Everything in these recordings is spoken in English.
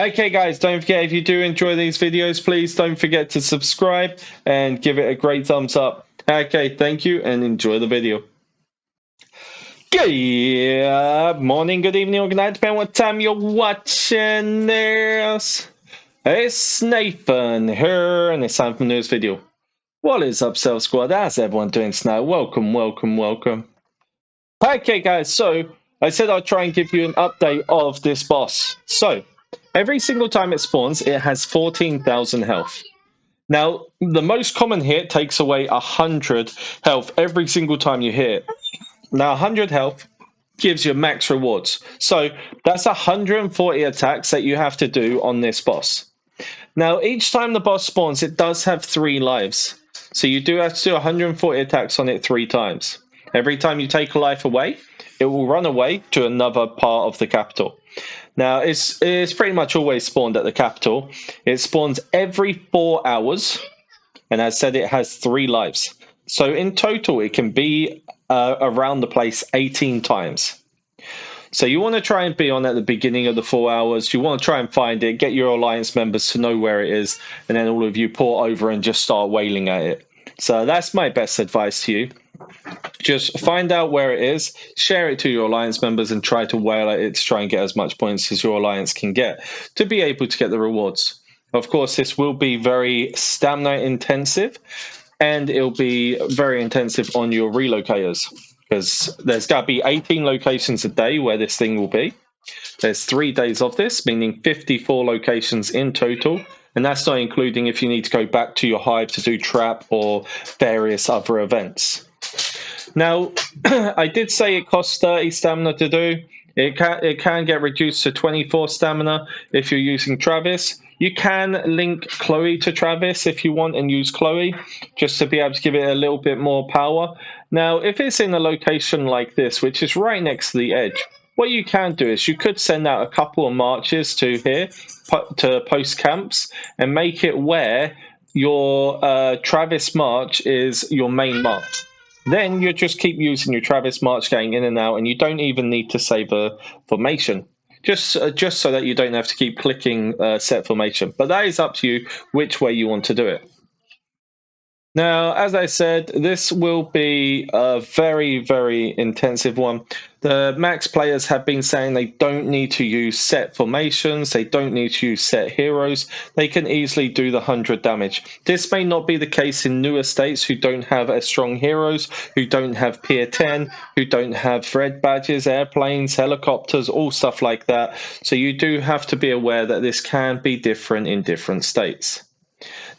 Okay guys, don't forget, if you do enjoy these videos, please don't forget to subscribe and give it a great thumbs up. Okay, thank you and enjoy the video. Good morning, good evening, or good night, depending on what time you're watching this. It's Nathan here, and it's time for the news video. What is up, Self Squad? How's everyone doing tonight? Welcome. Okay guys, so I said I'll try and give you an update of this boss. So, every single time it spawns, it has 14,000 health. Now, the most common hit takes away 100 health every single time you hit. Now, 100 health gives you max rewards. So, that's 140 attacks that you have to do on this boss. Now, each time the boss spawns, it does have 3 lives. So, you do have to do 140 attacks on it 3 times. Every time you take a life away, it will run away to another part of the capital. Now, it's pretty much always spawned at the capital. It spawns every 4 hours, and as said, it has 3 lives. So in total, it can be around the place 18 times. So you want to try and be on at the beginning of the 4 hours. You want to try and find it, get your alliance members to know where it is, and then all of you pour over and just start wailing at it. So that's my best advice to you. Just find out where it is, share it to your alliance members, and try to wail at it to try and get as much points as your alliance can get to be able to get the rewards. Of course, this will be very stamina intensive, and it'll be very intensive on your relocators, because there's got to be 18 locations a day where this thing will be. There's 3 days of this, meaning 54 locations in total, and that's not including if you need to go back to your hive to do trap or various other events. Now, I did say it costs 30 stamina to do. It can get reduced to 24 stamina if you're using Travis. You can link Chloe to Travis if you want and use Chloe, just to be able to give it a little bit more power. Now, if it's in a location like this, which is right next to the edge, what you can do is you could send out a couple of marches to here, to post camps, and make it where your Travis march is your main march. Then you just keep using your Travis march going in and out, and you don't even need to save a formation. Just so that you don't have to keep clicking set formation. But that is up to you which way you want to do it. Now, as I said, this will be a very, very intensive one. The max players have been saying they don't need to use set formations, they don't need to use set heroes, they can easily do the 100 damage. This may not be the case in newer states who don't have as strong heroes, who don't have Pier 10, who don't have red badges, airplanes, helicopters, all stuff like that. So you do have to be aware that this can be different in different states.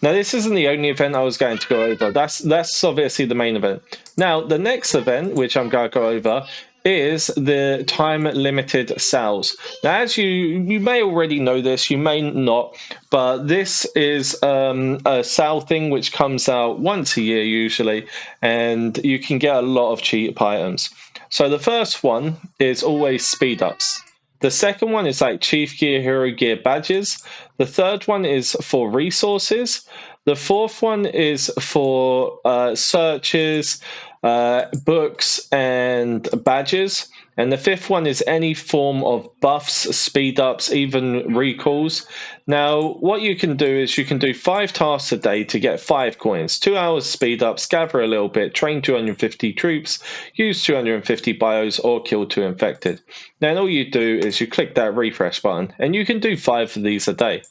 Now, this isn't the only event I was going to go over. That's obviously the main event. Now, the next event, which I'm going to go over, is the time-limited sales. Now, as you may already know this, you may not, but this is a sale thing which comes out once a year usually, and you can get a lot of cheap items. So the first one is always speed-ups. The second one is like Chief Gear, Hero Gear badges. The third one is for resources. The fourth one is for searches, books, and badges. And the fifth one is any form of buffs, speed ups, even recalls. Now, what you can do is you can do 5 tasks a day to get 5 coins. 2 hours speed ups, gather a little bit, train 250 troops, use 250 bios, or kill 2 infected. Then all you do is you click that refresh button, and you can do 5 of these a day.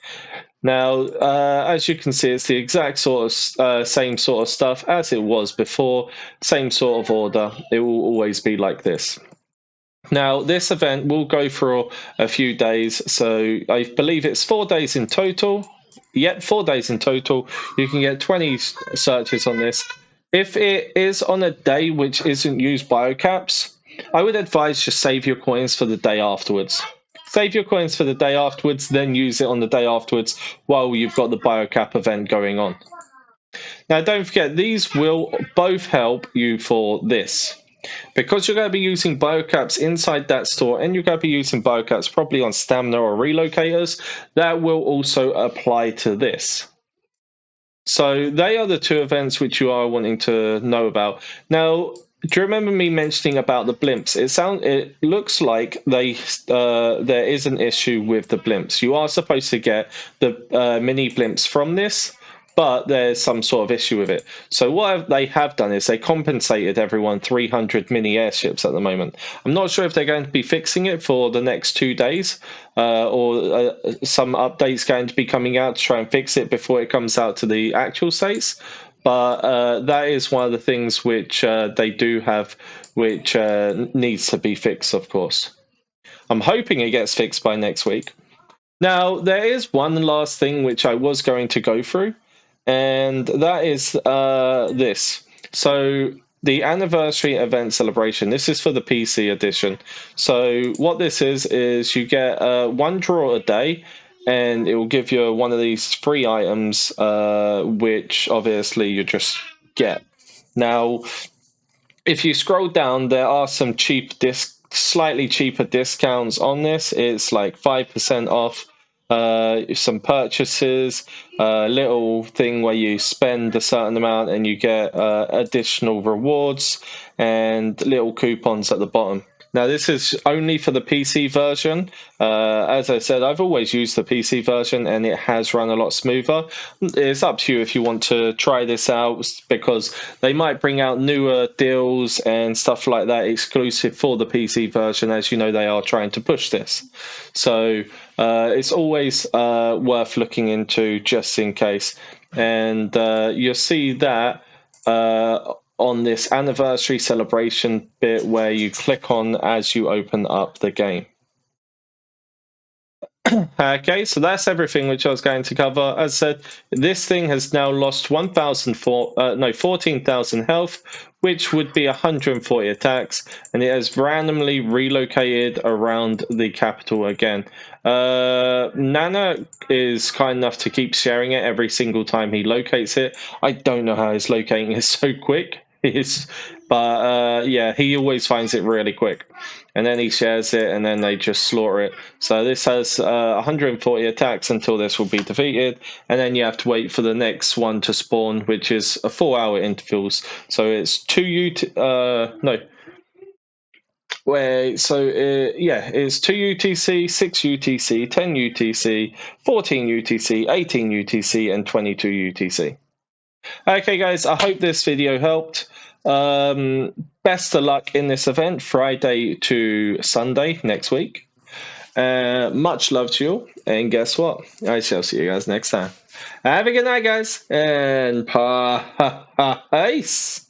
Now, as you can see, it's the exact same sort of stuff as it was before, same sort of order. It will always be like this. Now, this event will go for a few days, so I believe it's 4 days in total. Yep, 4 days in total. You can get 20 searches on this. If it is on a day which isn't used biocaps, I would advise just save your coins for the day afterwards. Save your coins for the day afterwards, then use it on the day afterwards while you've got the biocap event going on. Now, don't forget, these will both help you for this. Because you're going to be using biocaps inside that store, and you're going to be using biocaps probably on stamina or relocators, that will also apply to this. So they are the 2 events which you are wanting to know about. Now, do you remember me mentioning about the blimps? It looks like there is an issue with the blimps. You are supposed to get the mini blimps from this, but there's some sort of issue with it. So what they have done is they compensated everyone 300 mini airships at the moment. I'm not sure if they're going to be fixing it for the next 2 days, or some updates going to be coming out to try and fix it before it comes out to the actual states. But that is one of the things which they do have, which needs to be fixed, of course. I'm hoping it gets fixed by next week. Now, there is one last thing which I was going to go through, and that is this. So, the anniversary event celebration, this is for the PC edition. So, what this is you get one draw a day, and it will give you one of these free items, which obviously you just get. Now, if you scroll down, there are some slightly cheaper discounts on this. It's like 5% off some purchases, a little thing where you spend a certain amount and you get additional rewards and little coupons at the bottom. Now, this is only for the PC version. As I said, I've always used the PC version and it has run a lot smoother. It's up to you if you want to try this out, because they might bring out newer deals and stuff like that exclusive for the PC version. As you know, they are trying to push this. So it's always worth looking into just in case. And you'll see that on this anniversary celebration bit where you click on as you open up the game. Okay, so that's everything which I was going to cover. As I said, this thing has now lost 14,000 health, which would be 140 attacks, and it has randomly relocated around the capital again. Nana is kind enough to keep sharing it every single time he locates it. I don't know how he's locating it so quick. But yeah, he always finds it really quick. And then he shares it, and then they just slaughter it. So this has 140 attacks until this will be defeated, and then you have to wait for the next one to spawn, which is a 4-hour intervals. So it's it's 2 UTC, 6 UTC, 10 UTC, 14 UTC, 18 UTC, and 22 UTC. Okay, guys, I hope this video helped. Best of luck in this event, Friday to Sunday next week. Much love to you, and guess what? I shall see you guys next time. Have a good night, guys, and peace.